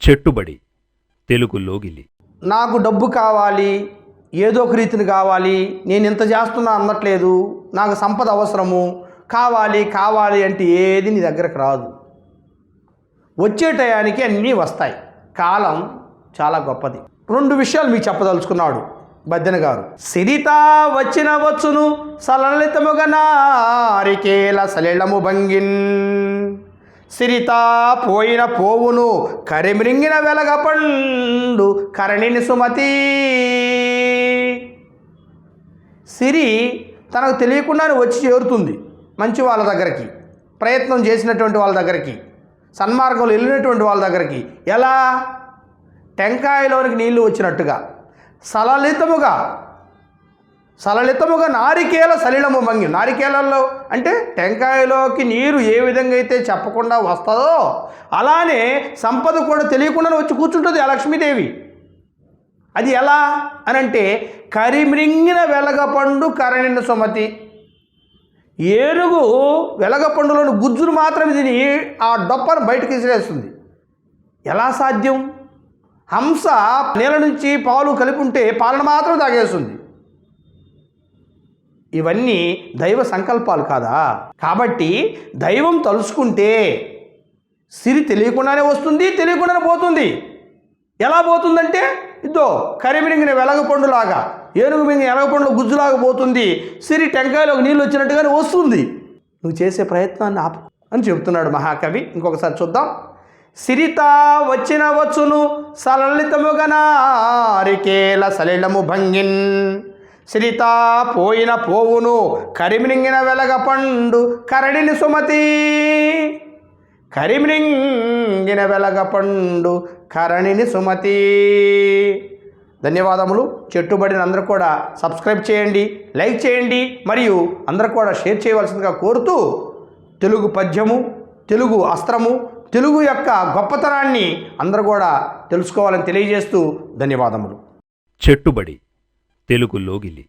చెట్టుబడి తెలుగు లోగిలి. నాకు డబ్బు కావాలి, ఏదో ఒక రీతిని కావాలి, నేను ఇంత చేస్తున్నా అన్నట్లేదు, నాకు సంపద అవసరము, కావాలి కావాలి అంటే ఏది నీ దగ్గరకు రాదు. వచ్చే టయానికి అన్నీ వస్తాయి. కాలం చాలా గొప్పది. రెండు విషయాలు మీకు చెప్పదలుచుకున్నాడు బద్దెన గారు. సిరిత వచ్చిన వచ్చును సలలితముగ నారికేల సలిలము భంగిన్, సిరిత పోయిన పోవును కరిమిరింగిన వెలగపండు కరణిని సుమతి. సిరి తనకు తెలియకుండానే వచ్చి చేరుతుంది మంచి వాళ్ళ దగ్గరికి, ప్రయత్నం చేసినటువంటి వాళ్ళ దగ్గరికి, సన్మార్గంలో వెళ్ళినటువంటి వాళ్ళ దగ్గరికి. ఎలా? టెంకాయలోనికి నీళ్లు వచ్చినట్టుగా సలలితముగా నారికేల సలిలము భంగి. నారికేలలో అంటే టెంకాయలోకి నీరు ఏ విధంగా అయితే చెప్పకుండా వస్తుందో అలానే సంపద కూడా తెలియకుండానే వచ్చి కూర్చుంటుంది ఆ లక్ష్మీదేవి. అది ఎలా అనంటే కరిమ్రింగిన వెలగపండు కరణిన సుమతి. ఏనుగు వెలగపండులోని గుజ్జును మాత్రమే తిని ఆ డొప్పను బయటకు విసిరేస్తుంది. ఎలా సాధ్యం? హంస నీళ్ళ నుంచి పాలు కలిపి ఉంటే పాలను మాత్రం తాగేస్తుంది. ఇవన్నీ దైవ సంకల్పాలు కాదా? కాబట్టి దైవం తలుసుకుంటే సిరి తెలియకుండానే వస్తుంది, తెలియకుండానే పోతుంది. ఎలా పోతుందంటే ఇదో కరిమిరింగిన వెలగపండులాగా, ఏనుగు మింగిన వెలగపండు గుజ్జులాగా పోతుంది. సిరి టెంకాయలోకి నీళ్ళు వచ్చినట్టుగానే వస్తుంది. నువ్వు చేసే ప్రయత్నాన్ని ఆపు అని చెబుతున్నాడు మహాకవి. ఇంకొకసారి చూద్దాం. సిరిత వచ్చిన వచ్చును సలలితముగ నారికేల సలిలము భంగిన్, సిరిత పోయిన పోవును కరిమిరింగిన వెలగపండు కరణిని సుమతి. కరిమిరింగిన వెలగపండు కరణిని సుమతి. ధన్యవాదములు. చెట్టుబడిన అందరూ కూడా సబ్స్క్రైబ్ చేయండి, లైక్ చేయండి, మరియు అందరూ కూడా షేర్ చేయవలసిందిగా కోరుతూ, తెలుగు పద్యము, తెలుగు అస్త్రము, తెలుగు యొక్క గొప్పతనాన్ని అందరూ కూడా తెలుసుకోవాలని తెలియజేస్తూ ధన్యవాదములు. చెట్టుబడి తెలుగు లోగిలి.